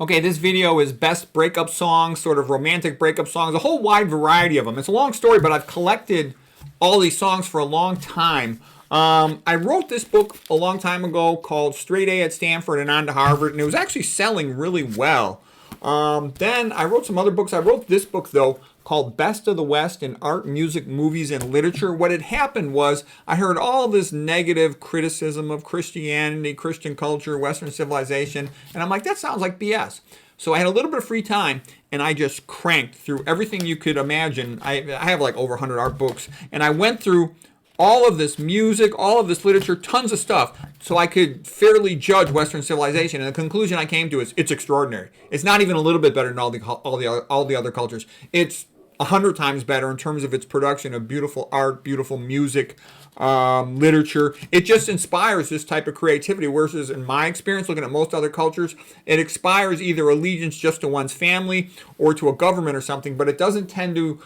Okay, this video is best breakup songs, sort of romantic breakup songs, a whole wide variety of them. It's a long story, but I've collected all these songs for a long time. I wrote this book a long time ago called Straight A at Stanford and On to Harvard, and it was actually selling really well. Then I wrote some other books. I wrote this book, though, called Best of the West in Art, Music, Movies, and Literature. What had happened was I heard all this negative criticism of Christianity, Christian culture, Western civilization, and I'm like, that sounds like BS. So I had a little bit of free time, and I just cranked through everything you could imagine. I have like over 100 art books, and I went through all of this music, all of this literature, tons of stuff, so I could fairly judge Western civilization. And the conclusion I came to is it's extraordinary. It's not even a little bit better than all the other cultures. It's 100 times better in terms of its production of beautiful art, beautiful music, literature. It just inspires this type of creativity, whereas in my experience, looking at most other cultures, it inspires either allegiance just to one's family or to a government or something, but it doesn't tend to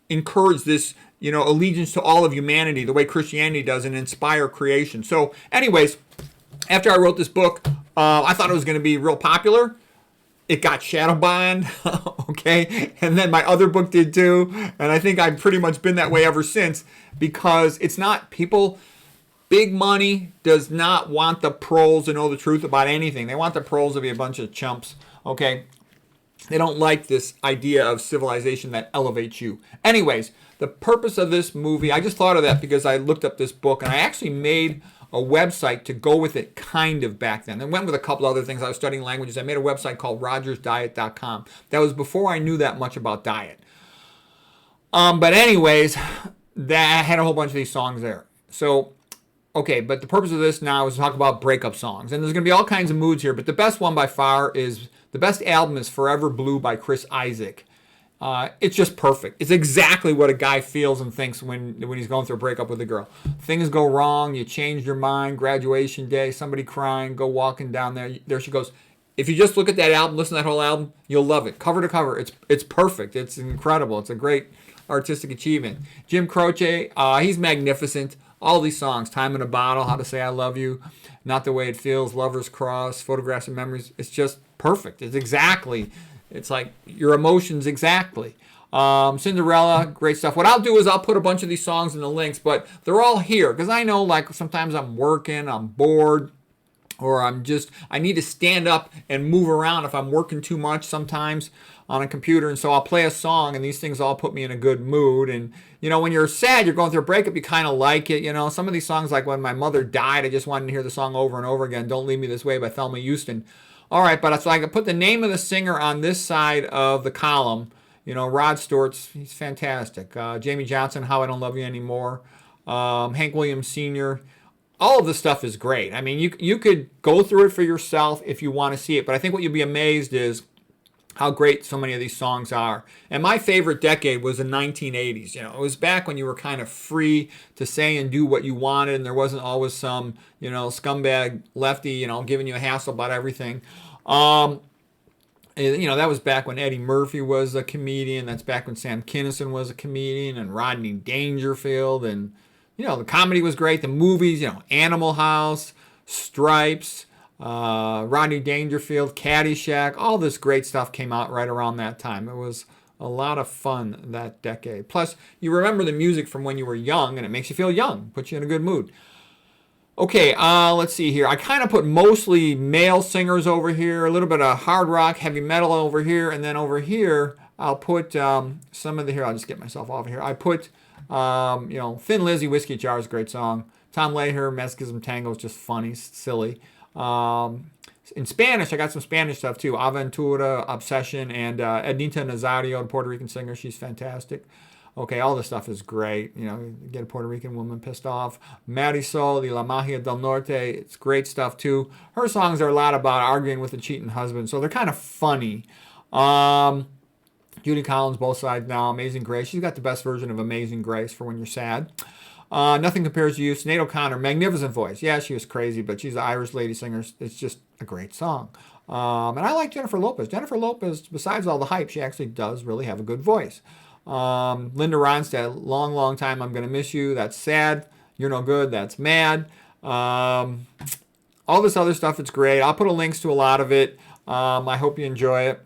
encourage this, allegiance to all of humanity the way Christianity does and inspire creation. So anyways, after I wrote this book, I thought it was going to be real popular. It got shadow banned, okay? And then my other book did too. And I think I've pretty much been that way ever since, because it's not people. Big money does not want the pros to know the truth about anything. They want the pros to be a bunch of chumps, okay? They don't like this idea of civilization that elevates you. Anyways, the purpose of this movie, I just thought of that because I looked up this book, and I actually made a website to go with it kind of back then. I went with a couple other things. I was studying languages. I made a website called rogersdiet.com. That was before I knew that much about diet. But anyways, that had a whole bunch of these songs there. So, okay, but the purpose of this now is to talk about breakup songs. And there's going to be all kinds of moods here, but the best one by far is, the best album is Forever Blue by Chris Isaak. It's just perfect. It's exactly what a guy feels and thinks when he's going through a breakup with a girl. Things go wrong, you changed your mind, graduation day, somebody crying, go walking down there. There she goes. If you just look at that album, listen to that whole album, you'll love it. Cover to cover, it's perfect. It's incredible. It's a great artistic achievement. Jim Croce, he's magnificent. All these songs, Time in a Bottle, How to Say I Love You, Not the Way It Feels, Lover's Cross, Photographs and Memories. It's just perfect. It's like your emotions exactly. Cinderella, great stuff. What I'll do is I'll put a bunch of these songs in the links, but they're all here because I know, like, sometimes I'm working, I'm bored, or I need to stand up and move around if I'm working too much sometimes on a computer. And so I'll play a song, and these things all put me in a good mood. And, when you're sad, you're going through a breakup, you kind of like it. Some of these songs, like when my mother died, I just wanted to hear the song over and over again, Don't Leave Me This Way by Thelma Houston. All right, but so I can put the name of the singer on this side of the column. Rod Stewart's, he's fantastic. Jamie Johnson, How I Don't Love You Anymore. Hank Williams Sr., all of this stuff is great. I mean, you could go through it for yourself if you want to see it, but I think what you'll be amazed is how great so many of these songs are. And my favorite decade was the 1980s. It was back when you were kind of free to say and do what you wanted, and there wasn't always some, scumbag lefty, giving you a hassle about everything. That was back when Eddie Murphy was a comedian. That's back when Sam Kinison was a comedian, and Rodney Dangerfield, and the comedy was great. The movies, Animal House, Stripes, Rodney Dangerfield, Caddyshack, all this great stuff came out right around that time. It was a lot of fun that decade. Plus, you remember the music from when you were young, and it makes you feel young, puts you in a good mood. Okay, let's see here. I kind of put mostly male singers over here, a little bit of hard rock, heavy metal over here, and then over here, I'll put some of the, here, I'll just get myself off of here. I put, Thin Lizzy, Whiskey Jar is a great song. Tom Lehrer, Masochism Tango is just funny, silly. In Spanish, I got some Spanish stuff too. Aventura, Obsession, and Ednita Nazario, the Puerto Rican singer. She's fantastic. Okay, all this stuff is great. Get a Puerto Rican woman pissed off. Marisol de la Magia del Norte. It's great stuff too. Her songs are a lot about arguing with a cheating husband, so they're kind of funny. Judy Collins, Both Sides Now, Amazing Grace. She's got the best version of Amazing Grace for when you're sad. Nothing Compares to You. Sinead O'Connor, magnificent voice. Yeah, she was crazy, but she's an Irish lady singer. It's just a great song. And I like Jennifer Lopez. Jennifer Lopez, besides all the hype, she actually does really have a good voice. Linda Ronstadt, Long, Long Time, I'm Gonna Miss You. That's sad. You're No Good. That's mad. All this other stuff, it's great. I'll put links to a lot of it. I hope you enjoy it.